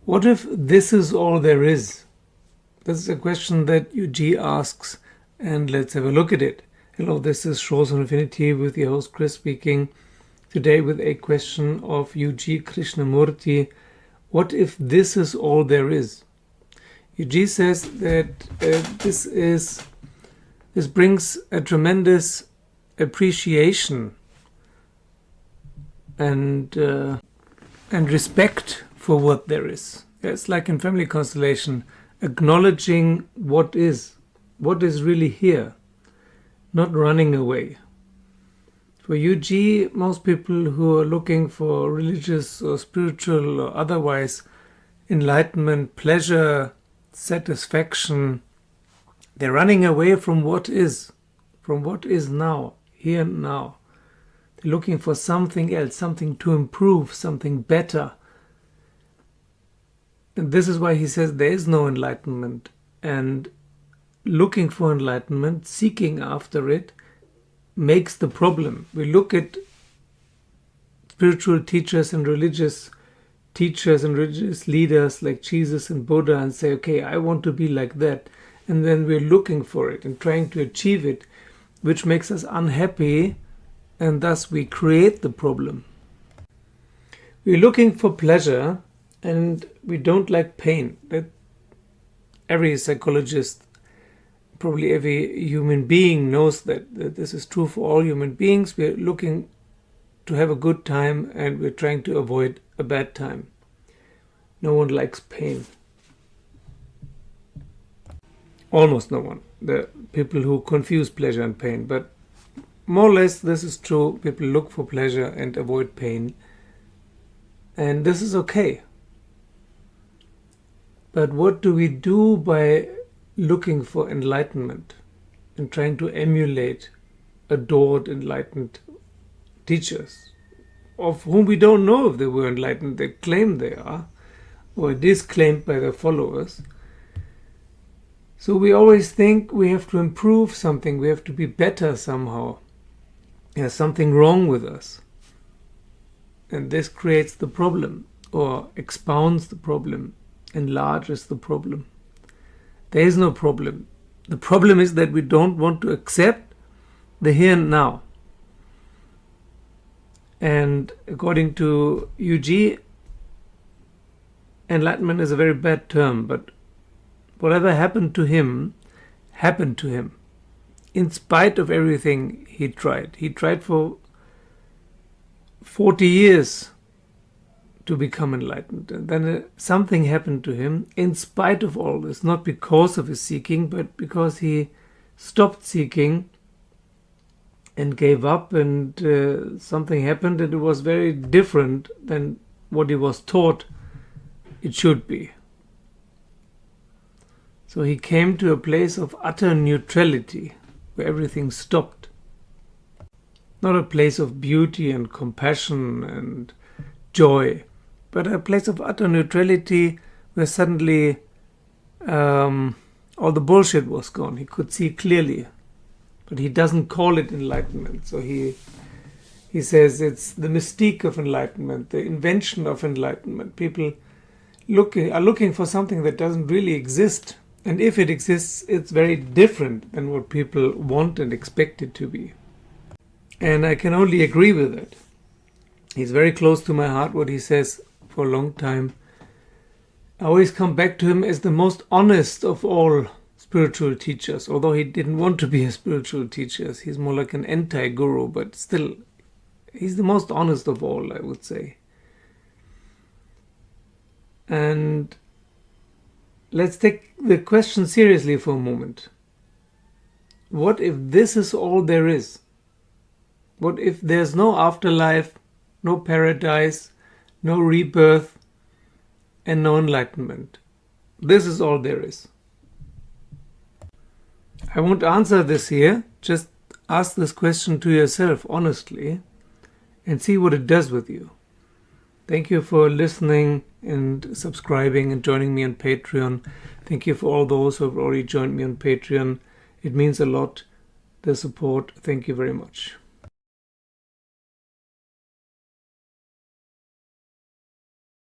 What if this is all there is? This is a question that UG asks, and let's have a look at it. Hello, this is Shows on Infinity with your host Chris speaking. Today with a question of UG Krishnamurti. What if this is all there is? UG says that this brings a tremendous appreciation and respect for what there is. It's like in family constellation, acknowledging what is really here, not running away. For UG, most people who are looking for religious or spiritual or otherwise enlightenment, pleasure, satisfaction, they're running away from what is now, here and now. They're looking for something else, something to improve, something better. And this is why he says there is no enlightenment. And looking for enlightenment, seeking after it, makes the problem. We look at spiritual teachers and religious teachers and religious leaders like Jesus and Buddha and say, okay, I want to be like that. And then we're looking for it and trying to achieve it, which makes us unhappy, and thus we create the problem. We're looking for pleasure and we don't like pain. That every psychologist, probably every human being knows that this is true for all human beings. We're looking to have a good time and we're trying to avoid a bad time. No one likes pain. Almost no one. The people who confuse pleasure and pain. But more or less this is true. People look for pleasure and avoid pain. And this is okay. But what do we do by looking for enlightenment and trying to emulate adored enlightened teachers, of whom we don't know if they were enlightened? They claim they are, or it is claimed by their followers. So we always think we have to improve something, we have to be better somehow. There's something wrong with us. And this creates the problem, or expounds the problem, enlarges the problem. There is no problem. The problem is that we don't want to accept the here and now. And according to UG, enlightenment is a very bad term, but whatever happened to him, happened to him. In spite of everything he tried. He tried for 40 years to become enlightened. And then something happened to him in spite of all this. Not because of his seeking, but because he stopped seeking and gave up, and something happened, and it was very different than what he was taught it should be. So he came to a place of utter neutrality, where everything stopped. Not a place of beauty and compassion and joy, but a place of utter neutrality where suddenly all the bullshit was gone. He could see clearly. But he doesn't call it enlightenment. So he says it's the mystique of enlightenment, the invention of enlightenment. People are looking for something that doesn't really exist. And if it exists, it's very different than what people want and expect it to be. And I can only agree with it. He's very close to my heart, what he says, for a long time. I always come back to him as the most honest of all spiritual teachers, although he didn't want to be a spiritual teacher. He's more like an anti-guru, but still, he's the most honest of all, I would say. And let's take the question seriously for a moment. What if this is all there is? What if there's no afterlife, no paradise, no rebirth, and no enlightenment? This is all there is. I won't answer this here. Just ask this question to yourself honestly and see what it does with you. Thank you for listening and subscribing and joining me on Patreon. Thank you for all those who have already joined me on Patreon. It means a lot, the support. Thank you very much.